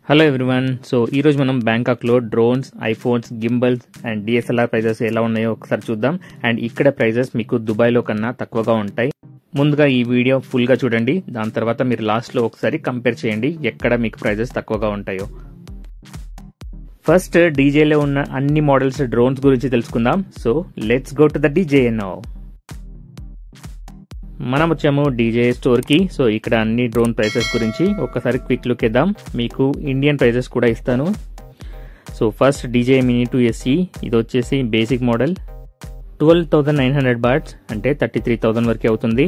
Hello everyone. So ఈరోజు మనం బ్యాంకాక్లో drones, iPhones, gimbals and DSLR prices ఎలా ఉన్నాయో ఒకసారి చూద్దాం. అండ్ ఇక్కడ ప్రైజెస్ మీకు దుబాయ్లో కన్నా తక్కువగా ఉంటాయి. ముందుగా ఈ వీడియో ఫుల్గా చూడండి, దాని తర్వాత మీరు లాస్ట్లో ఒకసారి కంపేర్ చేయండి ఎక్కడ మీకు ప్రైజెస్ తక్కువగా ఉంటాయో. ఫస్ట్ డీజేలో ఉన్న అన్ని మోడల్స్ డ్రోన్స్ గురించి తెలుసుకుందాం. So let's go to the DJ now. మనం వచ్చాము డీజే స్టోర్కి. సో ఇక్కడ అన్ని డ్రోన్ ప్రైసెస్ గురించి ఒకసారి క్విక్ లుక్ ఇద్దాం. మీకు ఇండియన్ ప్రైసెస్ కూడా ఇస్తాను. So first DJ mini 2 SE, ఇది వచ్చేసి బేసిక్ మోడల్ 12,900 బాట్స్ అంటే 33,000 వరకు అవుతుంది.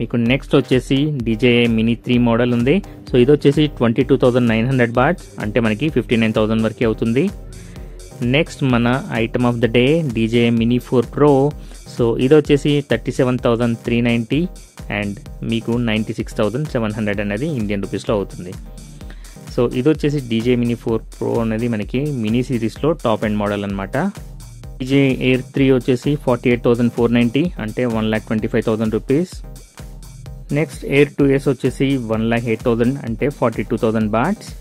మీకు నెక్స్ట్ వచ్చేసి డీజే మినీ 3 మోడల్ ఉంది. సో ఇది వచ్చేసి 22,900 బాట్స్ అంటే మనకి 59,000 వరకు అవుతుంది. నెక్స్ట్ మన item of the day DJ mini 4 Pro. So ఇది వచ్చేసి 37,390 అండ్ మీకు 96,700 అనేది ఇండియన్ రూపీస్లో అవుతుంది. సో ఇది వచ్చేసి డీజే మినీ 4 Pro అనేది మనకి మినీ సిరీస్లో టాప్ ఎండ్ మోడల్ అనమాట. డీజే ఎయిర్ 3 వచ్చేసి 48,490 అంటే 1,25,000 రూపీస్. నెక్స్ట్ ఎయిర్ 2S వచ్చేసి 1,08,000 అంటే 42,000 బాట్స్.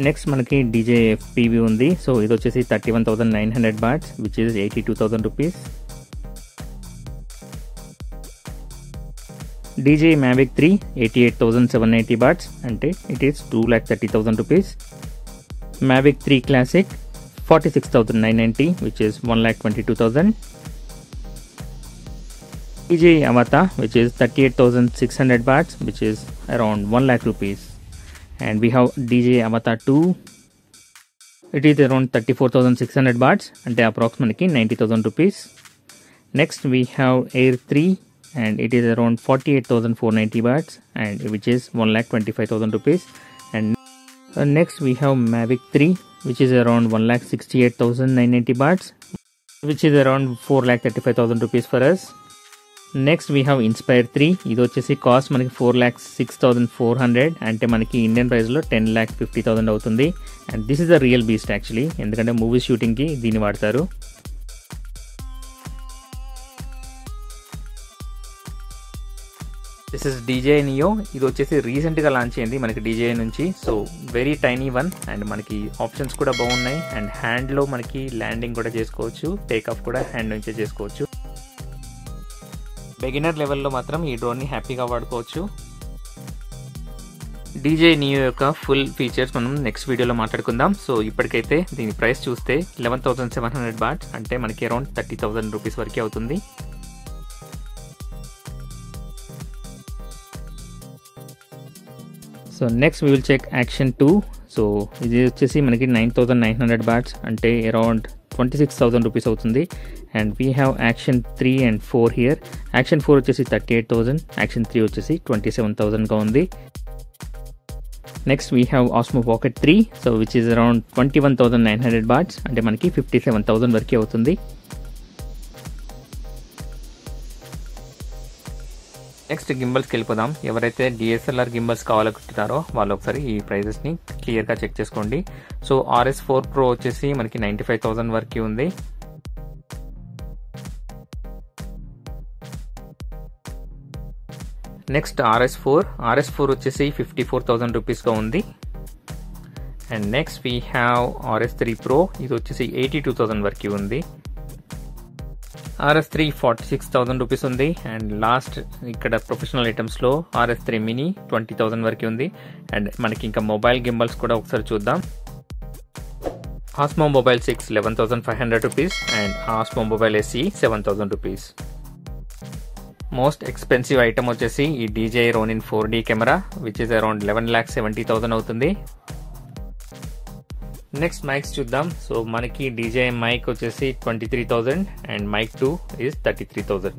నెక్స్ట్ మనకి డీజే FPV ఉంది. సో ఇది వచ్చేసి 31,900 bahts which is 82,000 rupees. DJI Mavic 3 88,780 bahts అంటే it is 2,30,000 rupees. Mavic 3 classic 46,990 which is 1,22,000. DJI Avata which is 38,600 bahts which is around 1 lakh rupees. And we have DJ Avatar 2. It is around 34,600 baht and approximately 90,000 rupees. Next we have Air 3 and it is around 48,490 baht and which is 1,25,000 rupees. And next we have Mavic 3 which is around 1,68,990 baht which is around 4,35,000 rupees for us. Next we have inspire 3. ఇది వచ్చేసి cost మనకి 4,06,400 అంటే మనకి Indian ప్రైస్లో 10,50,000 అవుతుంది. And this is the real beast actually, ఎందుకంటే movie షూటింగ్కి దీన్ని వాడతారు. This is DJ neo. ఇది వచ్చేసి రీసెంట్గా లాంచ్ అయింది మనకి డీజే నుంచి. So very tiny one and మనకి ఆప్షన్స్ కూడా బాగున్నాయి. అండ్ హ్యాండ్లో మనకి ల్యాండింగ్ కూడా చేసుకోవచ్చు, టేక్ ఆఫ్ కూడా హ్యాండ్ నుంచే చేసుకోవచ్చు. బిగినర్ లెవెల్లో మాత్రం ఈ డ్రోన్ని హ్యాపీగా వాడుకోవచ్చు. డీజే నియో యొక్క ఫుల్ ఫీచర్స్ మనం నెక్స్ట్ వీడియోలో మాట్లాడుకుందాం. సో ఇప్పటికైతే దీని ప్రైస్ చూస్తే 11,700 బాట్ అంటే మనకి అరౌండ్ 30,000 రూపీస్ వరకు అవుతుంది. So next we will check action 2. So ఇది వచ్చేసి మనకి 9,900 బాట్స్ అంటే అరౌండ్ 26,000 రూపీస్ అవుతుంది. And we have action 3 and 4 here. Action 4 వచ్చేసి 38,000, యాక్షన్ 3 వచ్చేసి 27,000గా ఉంది. Next we have Osmo Pocket 3. So which is around 21,900 bahts అంటే మనకి 57,000 వరకు అవుతుంది. నెక్స్ట్ గింబల్స్కి వెళ్ళిపోదాం. ఎవరైతే DSLR గింబల్స్ కావాలనుకుంటున్నారో వాళ్ళు ఒకసారి ఈ ప్రైజెస్ని క్లియర్గా చెక్ చేసుకోండి. సో RS4 Pro వచ్చేసి మనకి 95,000 వరకు ఉంది. నెక్స్ట్ RS4 వచ్చేసి 54,000 రూపీస్గా ఉంది. And next we have RS3 Pro. ఇది వచ్చేసి 82,000 వరకు ఉంది. RS3 46,000 రూపీస్ ఉంది. అండ్ లాస్ట్ ఇక్కడ ప్రొఫెషనల్ ఐటమ్స్లో RS3 మినీ 20,000 వరకు ఉంది. అండ్ మనకి ఇంకా మొబైల్ గింబల్స్ కూడా ఒకసారి చూద్దాం. Osmo mobile 6 11,500 rupees and Osmo mobile SE 7,000 rupees. Most expensive item వచ్చేసి ఈ DJI Ronin 4D camera which is around 11,70,000 అవుతుంది. నెక్స్ట్ మైక్స్ చూద్దాం. సో మనకి DJI మైక్ వచ్చేసి 23,000 అండ్ మైక్ 2 ఈజ్ 33,000.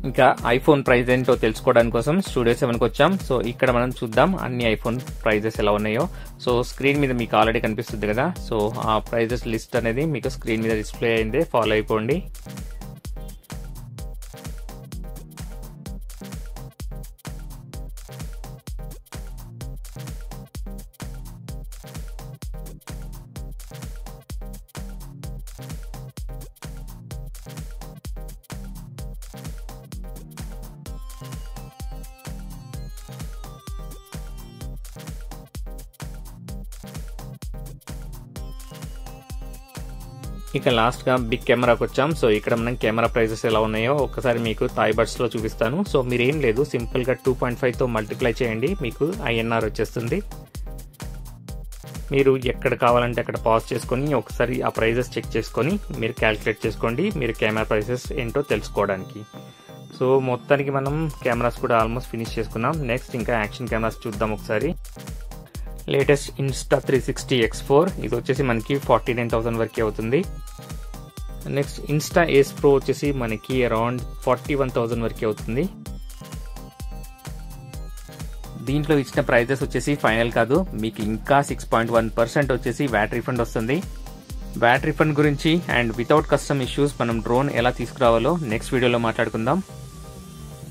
ఇంకా ఐఫోన్ ప్రైస్ ఏంటో తెలుసుకోవడానికి కోసం స్టూడియో 7కి వచ్చాం. సో ఇక్కడ మనం చూద్దాం అన్ని ఐఫోన్ ప్రైజెస్ ఎలా ఉన్నాయో. సో స్క్రీన్ మీద మీకు ఆల్రెడీ కనిపిస్తుంది కదా. సో ఆ ప్రైజెస్ లిస్ట్ అనేది మీకు స్క్రీన్ మీద డిస్ప్లే అయిందే, ఫాలో అయిపోండి. ఇక లాస్ట్ గా బిగ్ కెమెరాకి వచ్చాం. సో ఇక్కడ మనం కెమెరా ప్రైజెస్ ఎలా ఉన్నాయో ఒకసారి మీకు థాయ్ బడ్స్ లో చూపిస్తాను. సో మీరు ఏం లేదు, సింపుల్ గా 2.5 తో మల్టిప్లై చేయండి, మీకు INR వచ్చేస్తుంది. మీరు ఎక్కడ కావాలంటే అక్కడ పాజ్ చేసుకొని ఒకసారి ఆ ప్రైజెస్ చెక్ చేసుకొని మీరు క్యాలిక్యులేట్ చేసుకోండి, మీరు కెమెరా ప్రైసెస్ ఏంటో తెలుసుకోవడానికి. సో మొత్తానికి మనం కెమెరాస్ కూడా ఆల్మోస్ట్ ఫినిష్ చేసుకున్నాం. నెక్స్ట్ ఇంకా యాక్షన్ కెమెరాస్ చూద్దాం ఒకసారి. లేటెస్ట్ Insta360 X4 ఇది వచ్చేసి మనకి 49,000 వరకే అవుతుంది. నెక్స్ట్ Insta Ace Pro వచ్చేసి మనకి అరౌండ్ 41,000 వరకే అవుతుంది. దీంట్లో ఇచ్చిన ప్రైజెస్ వచ్చేసి ఫైనల్ కాదు, మీకు ఇంకా 6.1% వచ్చేసి VAT రిఫండ్ వస్తుంది. VAT రిఫండ్ గురించి అండ్ వితౌట్ కస్టమ్ ఇష్యూస్ మనం డ్రోన్ ఎలా తీసుకురావాలో నెక్స్ట్ వీడియోలో మాట్లాడుకుందాం.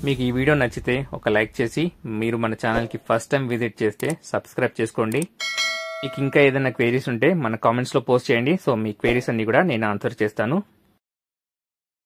మీకు ఈ వీడియో నచ్చితే ఒక లైక్ చేసి మీరు మన ఛానల్కి ఫస్ట్ టైం విజిట్ చేస్తే సబ్స్క్రైబ్ చేసుకోండి. మీకు ఇంకా ఏదైనా క్వైరీస్ ఉంటే మన కామెంట్స్లో పోస్ట్ చేయండి. సో మీ క్వైరీస్ అన్ని కూడా నేను ఆన్సర్ చేస్తాను.